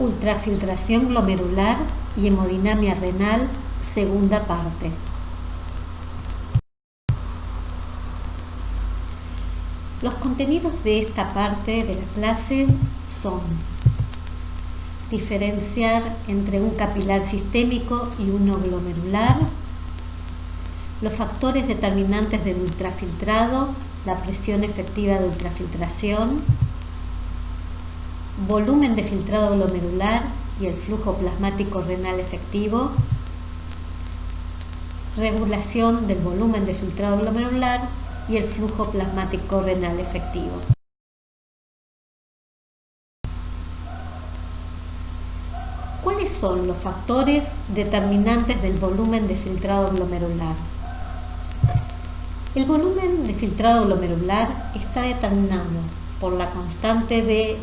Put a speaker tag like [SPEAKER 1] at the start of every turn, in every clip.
[SPEAKER 1] Ultrafiltración glomerular y hemodinamia renal, segunda parte. Los contenidos de esta parte de la clase son: diferenciar entre un capilar sistémico y uno glomerular, los factores determinantes del ultrafiltrado, la presión efectiva de ultrafiltración, volumen de filtrado glomerular y el flujo plasmático renal efectivo, regulación del volumen de filtrado glomerular y el flujo plasmático renal efectivo. ¿Cuáles son los factores determinantes del volumen de filtrado glomerular? El volumen de filtrado glomerular está determinado por la constante de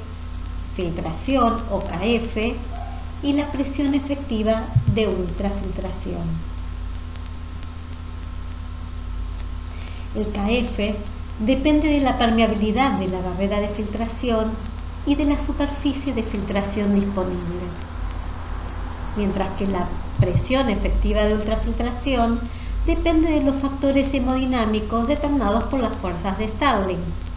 [SPEAKER 1] filtración o KF y la presión efectiva de ultrafiltración. El KF depende de la permeabilidad de la barrera de filtración y de la superficie de filtración disponible, mientras que la presión efectiva de ultrafiltración depende de los factores hemodinámicos determinados por las fuerzas de Starling.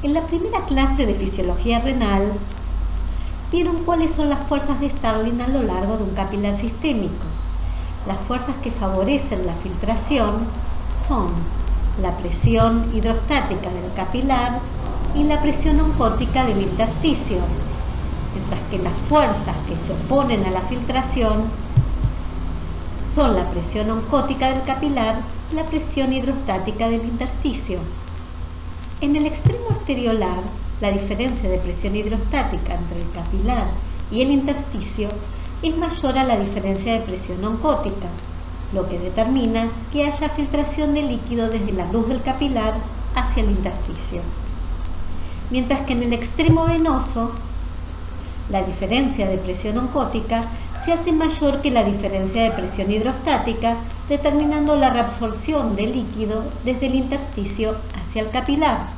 [SPEAKER 1] En la primera clase de fisiología renal vieron cuáles son las fuerzas de Starling a lo largo de un capilar sistémico. Las fuerzas que favorecen la filtración son la presión hidrostática del capilar y la presión oncótica del intersticio, mientras que las fuerzas que se oponen a la filtración son la presión oncótica del capilar y la presión hidrostática del intersticio. En el extremo arteriolar, la diferencia de presión hidrostática entre el capilar y el intersticio es mayor a la diferencia de presión oncótica, lo que determina que haya filtración de líquido desde la luz del capilar hacia el intersticio. Mientras que en el extremo venoso, la diferencia de presión oncótica se hace mayor que la diferencia de presión hidrostática, determinando la reabsorción de líquido desde el intersticio hacia el capilar.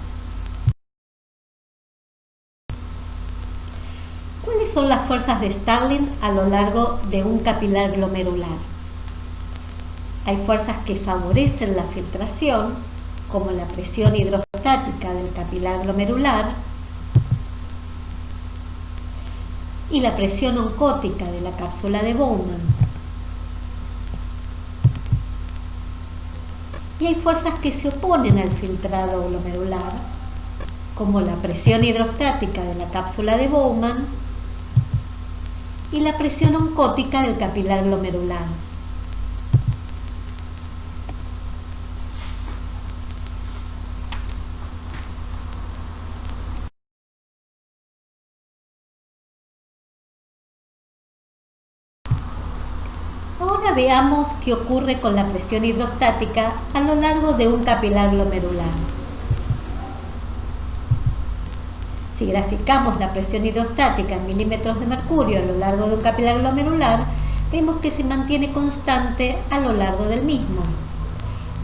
[SPEAKER 1] ¿Cuáles son las fuerzas de Starling a lo largo de un capilar glomerular? Hay fuerzas que favorecen la filtración, como la presión hidrostática del capilar glomerular y la presión oncótica de la cápsula de Bowman. Y hay fuerzas que se oponen al filtrado glomerular, como la presión hidrostática de la cápsula de Bowman y la presión oncótica del capilar glomerular. Ahora veamos qué ocurre con la presión hidrostática a lo largo de un capilar glomerular. Si graficamos la presión hidrostática en milímetros de mercurio a lo largo de un capilar glomerular, vemos que se mantiene constante a lo largo del mismo.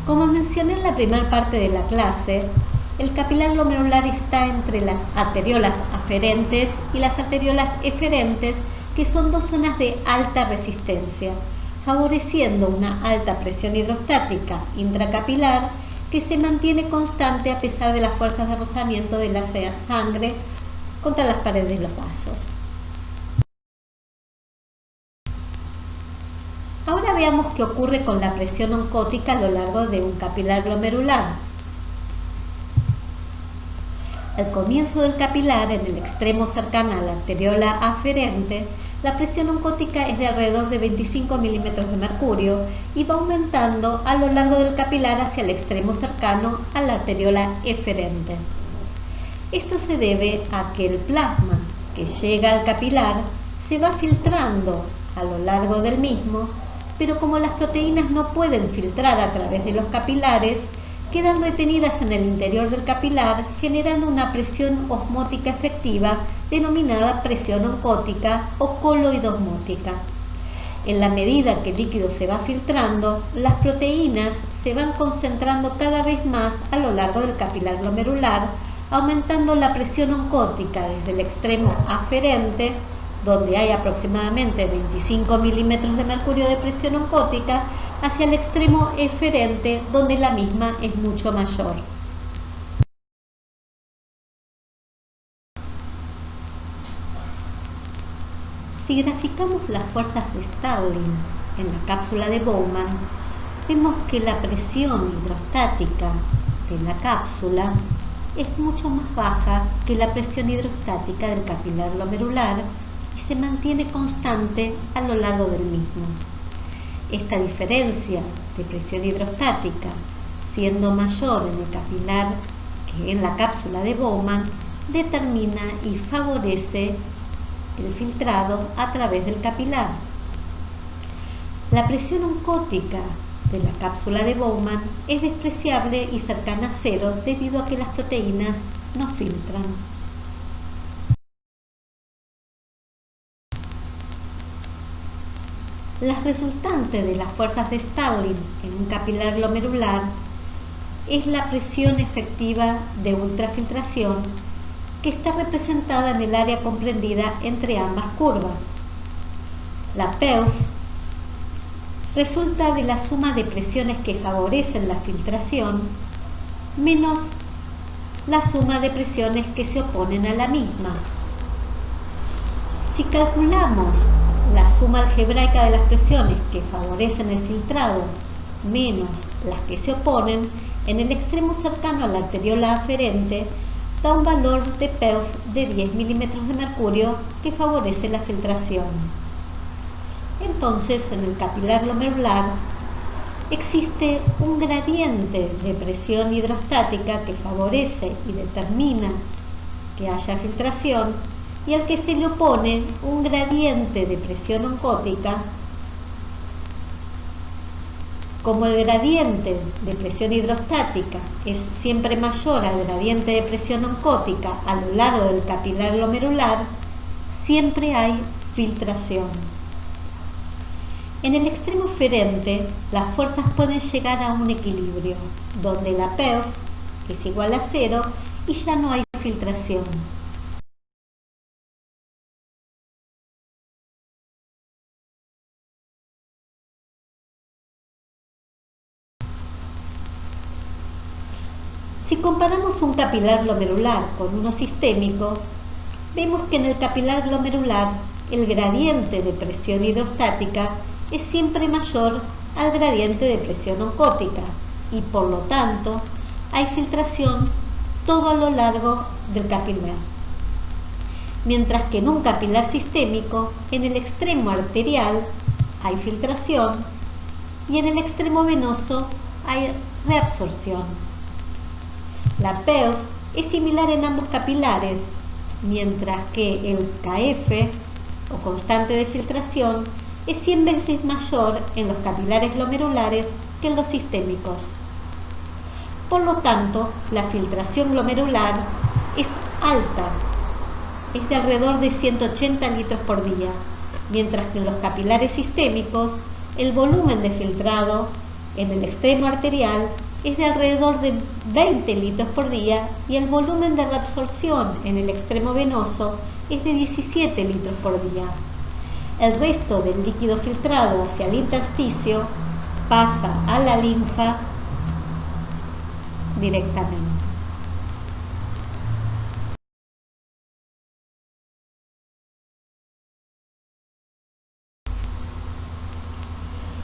[SPEAKER 1] Como mencioné en la primera parte de la clase, el capilar glomerular está entre las arteriolas aferentes y las arteriolas eferentes, que son dos zonas de alta resistencia, favoreciendo una alta presión hidrostática intracapilar que se mantiene constante a pesar de las fuerzas de rozamiento de la sangre contra las paredes de los vasos. Ahora veamos qué ocurre con la presión oncótica a lo largo de un capilar glomerular. Al comienzo del capilar, en el extremo cercano a la arteriola aferente, la presión oncótica es de alrededor de 25 milímetros de mercurio y va aumentando a lo largo del capilar hacia el extremo cercano a la arteriola eferente. Esto se debe a que el plasma que llega al capilar se va filtrando a lo largo del mismo, pero como las proteínas no pueden filtrar a través de los capilares, quedan retenidas en el interior del capilar, generando una presión osmótica efectiva denominada presión oncótica o coloidosmótica. En la medida que el líquido se va filtrando, las proteínas se van concentrando cada vez más a lo largo del capilar glomerular, aumentando la presión oncótica desde el extremo aferente, donde hay aproximadamente 25 milímetros de mercurio de presión oncótica, hacia el extremo eferente, donde la misma es mucho mayor. Si graficamos las fuerzas de Stirling en la cápsula de Bowman, vemos que la presión hidrostática de la cápsula es mucho más baja que la presión hidrostática del capilar glomerular y se mantiene constante a lo largo del mismo. Esta diferencia de presión hidrostática, siendo mayor en el capilar que en la cápsula de Bowman, determina y favorece el filtrado a través del capilar. La presión oncótica de la cápsula de Bowman es despreciable y cercana a cero debido a que las proteínas no filtran. Las resultantes de las fuerzas de Stirling en un capilar glomerular es la presión efectiva de ultrafiltración, que está representada en el área comprendida entre ambas curvas. La PEUF resulta de la suma de presiones que favorecen la filtración menos la suma de presiones que se oponen a la misma. Si calculamos la suma algebraica de las presiones que favorecen el filtrado menos las que se oponen, en el extremo cercano a la arteriola aferente da un valor de PEUF de 10 milímetros de mercurio que favorece la filtración. Entonces, en el capilar glomerular existe un gradiente de presión hidrostática que favorece y determina que haya filtración, y al que se le opone un gradiente de presión oncótica. Como el gradiente de presión hidrostática es siempre mayor al gradiente de presión oncótica a lo largo del capilar glomerular, siempre hay filtración. En el extremo eferente, las fuerzas pueden llegar a un equilibrio, donde la PEUF es igual a cero y ya no hay filtración. Si comparamos un capilar glomerular con uno sistémico, vemos que en el capilar glomerular el gradiente de presión hidrostática es siempre mayor al gradiente de presión oncótica y por lo tanto hay filtración todo a lo largo del capilar. Mientras que en un capilar sistémico, en el extremo arterial hay filtración y en el extremo venoso hay reabsorción. La PEUF es similar en ambos capilares, mientras que el KF, o constante de filtración, es 100 veces mayor en los capilares glomerulares que en los sistémicos. Por lo tanto, la filtración glomerular es alta, es de alrededor de 180 litros por día, mientras que en los capilares sistémicos el volumen de filtrado en el extremo arterial es de alrededor de 20 litros por día y el volumen de reabsorción en el extremo venoso es de 17 litros por día. El resto del líquido filtrado hacia el intersticio pasa a la linfa directamente.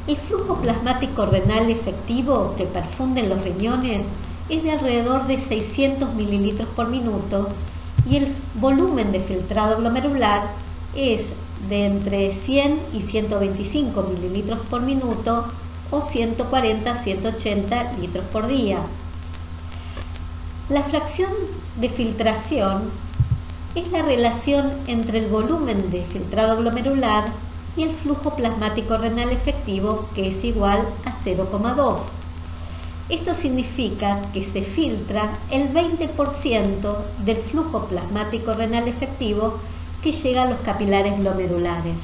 [SPEAKER 1] El flujo plasmático renal efectivo que perfunden los riñones es de alrededor de 600 mililitros por minuto y el volumen de filtrado glomerular es de entre 100 y 125 mililitros por minuto o 140 a 180 litros por día. La fracción de filtración es la relación entre el volumen de filtrado glomerular y el flujo plasmático renal efectivo, que es igual a 0,2. Esto significa que se filtra el 20% del flujo plasmático renal efectivo que llega a los capilares glomerulares.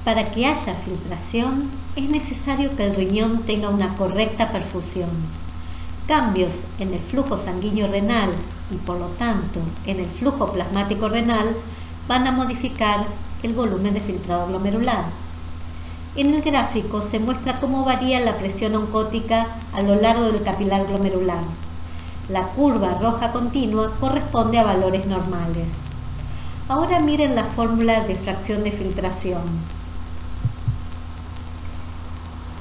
[SPEAKER 1] Para que haya filtración, es necesario que el riñón tenga una correcta perfusión. Cambios en el flujo sanguíneo renal y por lo tanto en el flujo plasmático renal van a modificar el volumen de filtrado glomerular. En el gráfico se muestra cómo varía la presión oncótica a lo largo del capilar glomerular. La curva roja continua corresponde a valores normales. Ahora miren la fórmula de fracción de filtración.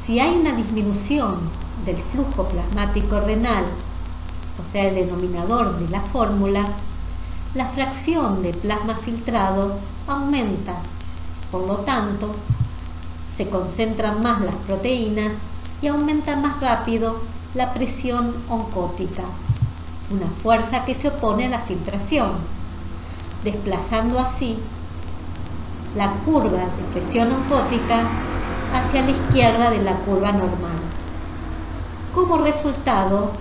[SPEAKER 1] Si hay una disminución del flujo plasmático renal, o sea, el denominador de la fórmula, la fracción de plasma filtrado aumenta. Por lo tanto, se concentran más las proteínas y aumenta más rápido la presión oncótica, una fuerza que se opone a la filtración, desplazando así la curva de presión oncótica hacia la izquierda de la curva normal. Como resultado,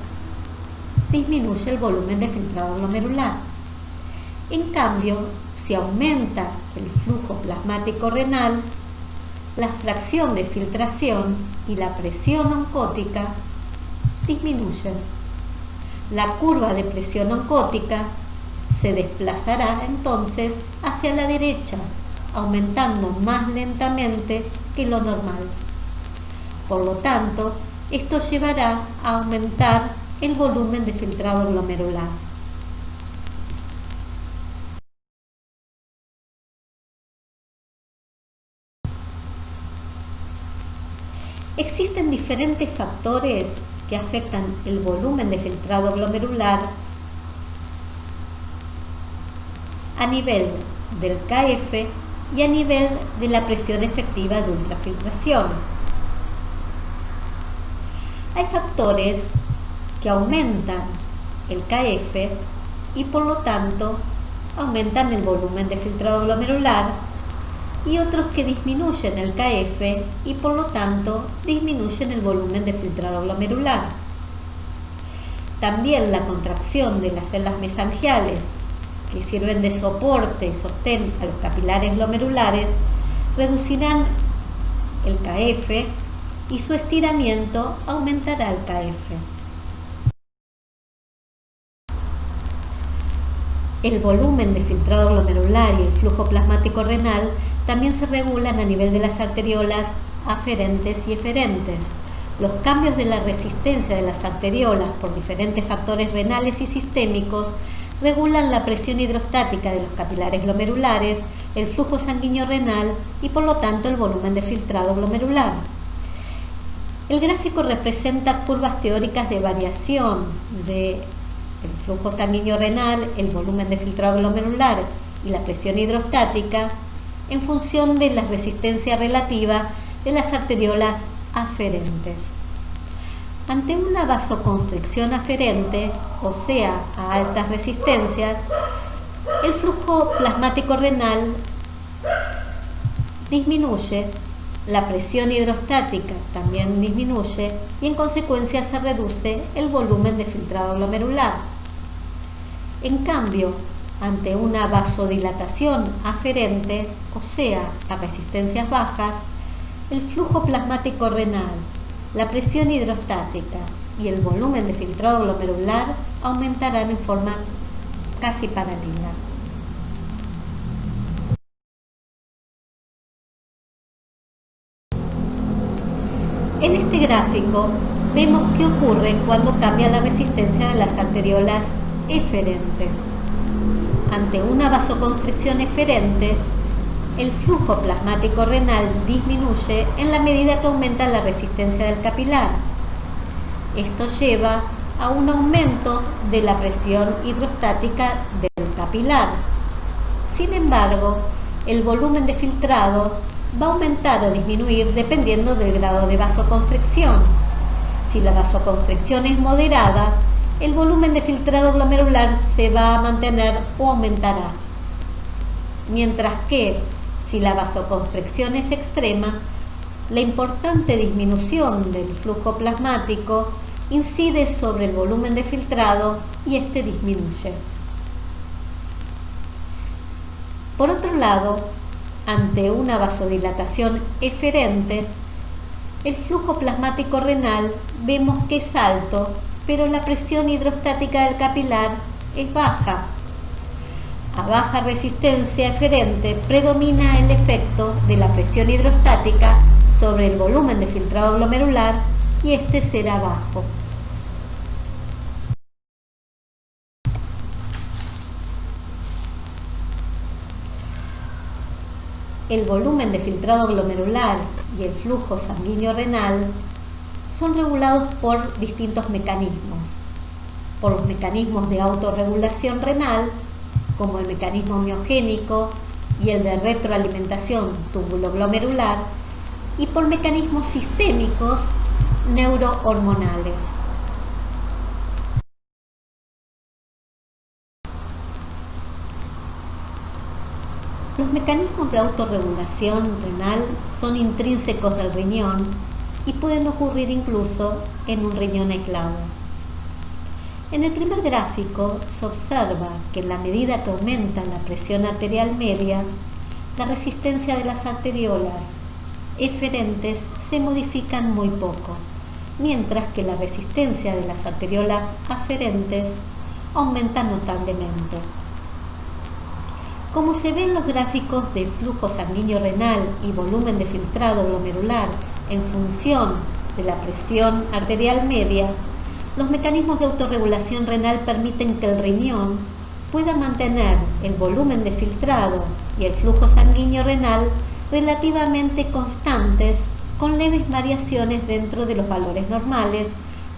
[SPEAKER 1] disminuye el volumen de filtrado glomerular. En cambio, si aumenta el flujo plasmático renal, la fracción de filtración y la presión oncótica disminuyen. La curva de presión oncótica se desplazará entonces hacia la derecha, aumentando más lentamente que lo normal. Por lo tanto, esto llevará a aumentar el volumen de filtrado glomerular. Existen diferentes factores que afectan el volumen de filtrado glomerular a nivel del KF y a nivel de la presión efectiva de ultrafiltración. Hay factores que aumentan el KF y por lo tanto aumentan el volumen de filtrado glomerular, y otros que disminuyen el KF y por lo tanto disminuyen el volumen de filtrado glomerular. También la contracción de las células mesangiales, que sirven de soporte y sostén a los capilares glomerulares, reducirán el KF y su estiramiento aumentará el KF. El volumen de filtrado glomerular y el flujo plasmático renal también se regulan a nivel de las arteriolas aferentes y eferentes. Los cambios de la resistencia de las arteriolas por diferentes factores renales y sistémicos regulan la presión hidrostática de los capilares glomerulares, el flujo sanguíneo renal y por lo tanto el volumen de filtrado glomerular. El gráfico representa curvas teóricas de variación de el flujo sanguíneo renal, el volumen de filtrado glomerular y la presión hidrostática en función de la resistencia relativa de las arteriolas aferentes. Ante una vasoconstricción aferente, o sea, a altas resistencias, el flujo plasmático renal disminuye, la presión hidrostática también disminuye y en consecuencia se reduce el volumen de filtrado glomerular. En cambio, ante una vasodilatación aferente, o sea, a resistencias bajas, el flujo plasmático renal, la presión hidrostática y el volumen de filtrado glomerular aumentarán en forma casi paralela. En este gráfico vemos qué ocurre cuando cambia la resistencia de las arteriolas eferentes. Ante una vasoconstricción eferente, el flujo plasmático renal disminuye en la medida que aumenta la resistencia del capilar. Esto lleva a un aumento de la presión hidrostática del capilar. Sin embargo, el volumen de filtrado va a aumentar o disminuir dependiendo del grado de vasoconstricción. Si la vasoconstricción es moderada, el volumen de filtrado glomerular se va a mantener o aumentará. Mientras que, si la vasoconstricción es extrema, la importante disminución del flujo plasmático incide sobre el volumen de filtrado y este disminuye. Por otro lado, ante una vasodilatación eferente, el flujo plasmático renal vemos que es alto, pero la presión hidrostática del capilar es baja. A baja resistencia eferente predomina el efecto de la presión hidrostática sobre el volumen de filtrado glomerular y este será bajo. El volumen de filtrado glomerular y el flujo sanguíneo renal son regulados por distintos mecanismos. Por los mecanismos de autorregulación renal, como el mecanismo miogénico y el de retroalimentación túbulo-glomerular, y por mecanismos sistémicos neurohormonales. Los mecanismos de autorregulación renal son intrínsecos del riñón y pueden ocurrir incluso en un riñón aislado. En el primer gráfico se observa que en la medida que aumenta la presión arterial media, la resistencia de las arteriolas eferentes se modifican muy poco, mientras que la resistencia de las arteriolas aferentes aumenta notablemente. Como se ve en los gráficos de flujo sanguíneo renal y volumen de filtrado glomerular en función de la presión arterial media, los mecanismos de autorregulación renal permiten que el riñón pueda mantener el volumen de filtrado y el flujo sanguíneo renal relativamente constantes, con leves variaciones dentro de los valores normales,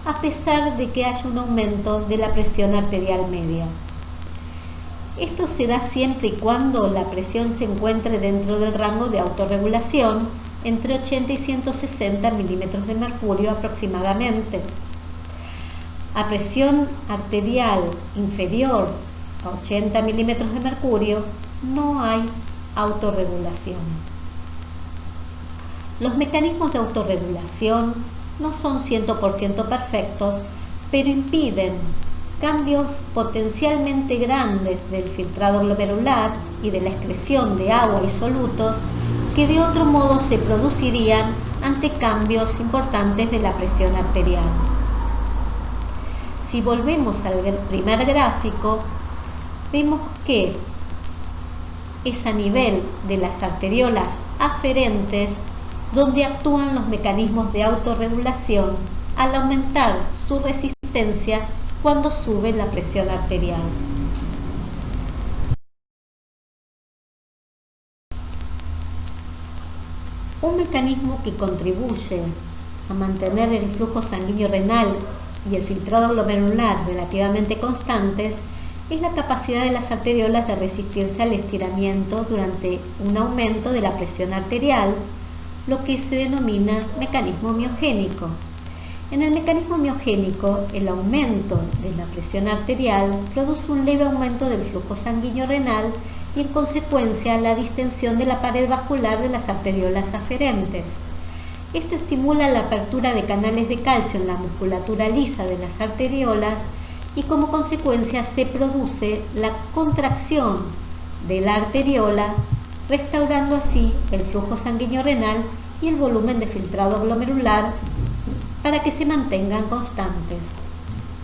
[SPEAKER 1] a pesar de que haya un aumento de la presión arterial media. Esto se da siempre y cuando la presión se encuentre dentro del rango de autorregulación, entre 80 y 160 milímetros de mercurio aproximadamente. A presión arterial inferior a 80 milímetros de mercurio no hay autorregulación. Los mecanismos de autorregulación no son 100% perfectos, pero impiden cambios potencialmente grandes del filtrado glomerular y de la excreción de agua y solutos que de otro modo se producirían ante cambios importantes de la presión arterial. Si volvemos al primer gráfico, vemos que es a nivel de las arteriolas aferentes donde actúan los mecanismos de autorregulación al aumentar su resistencia cuando sube la presión arterial. Un mecanismo que contribuye a mantener el flujo sanguíneo renal y el filtrado glomerular relativamente constantes es la capacidad de las arteriolas de resistirse al estiramiento durante un aumento de la presión arterial, lo que se denomina mecanismo miogénico. En el mecanismo miogénico, el aumento de la presión arterial produce un leve aumento del flujo sanguíneo renal y en consecuencia la distensión de la pared vascular de las arteriolas aferentes. Esto estimula la apertura de canales de calcio en la musculatura lisa de las arteriolas y como consecuencia se produce la contracción de la arteriola, restaurando así el flujo sanguíneo renal y el volumen de filtrado glomerular para que se mantengan constantes.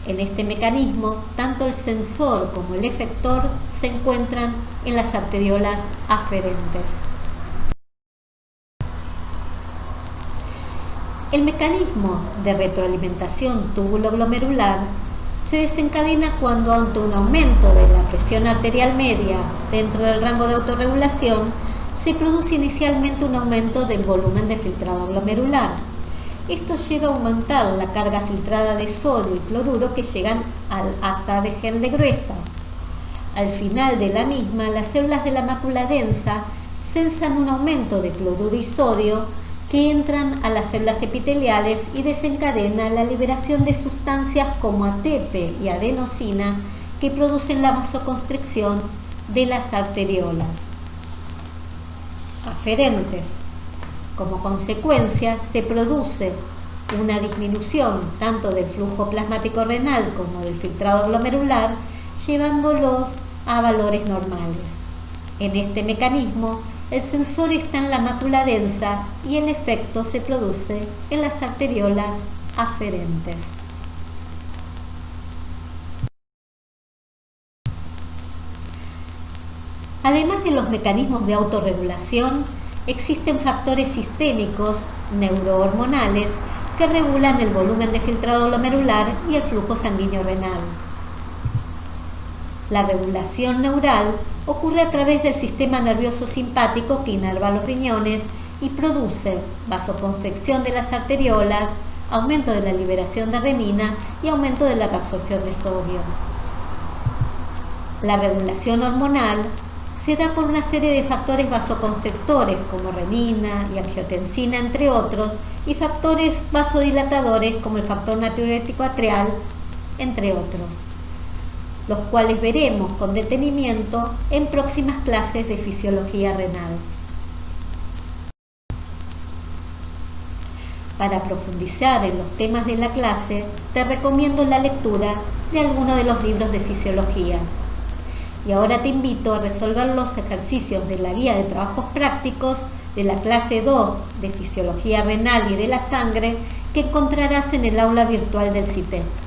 [SPEAKER 1] En este mecanismo, tanto el sensor como el efector se encuentran en las arteriolas aferentes. El mecanismo de retroalimentación túbulo-glomerular se desencadena cuando ante un aumento de la presión arterial media dentro del rango de autorregulación se produce inicialmente un aumento del volumen de filtrado glomerular. Esto lleva a aumentar la carga filtrada de sodio y cloruro que llegan al asa de Henle gruesa. Al final de la misma, las células de la mácula densa sensan un aumento de cloruro y sodio que entran a las células epiteliales y desencadena la liberación de sustancias como ATP y adenosina que producen la vasoconstricción de las arteriolas aferentes. Como consecuencia, se produce una disminución tanto del flujo plasmático renal como del filtrado glomerular, llevándolos a valores normales. En este mecanismo, el sensor está en la mácula densa y el efecto se produce en las arteriolas aferentes. Además de los mecanismos de autorregulación, existen factores sistémicos neurohormonales que regulan el volumen de filtrado glomerular y el flujo sanguíneo renal. La regulación neural ocurre a través del sistema nervioso simpático que inerva los riñones y produce vasoconstricción de las arteriolas, aumento de la liberación de renina y aumento de la reabsorción de sodio. La regulación hormonal se da por una serie de factores vasoconstrictores como renina y angiotensina, entre otros, y factores vasodilatadores como el factor natriurético atrial, entre otros, los cuales veremos con detenimiento en próximas clases de fisiología renal. Para profundizar en los temas de la clase, te recomiendo la lectura de alguno de los libros de fisiología. Y ahora te invito a resolver los ejercicios de la guía de trabajos prácticos de la clase 2 de Fisiología Renal y de la Sangre que encontrarás en el aula virtual del CITEC.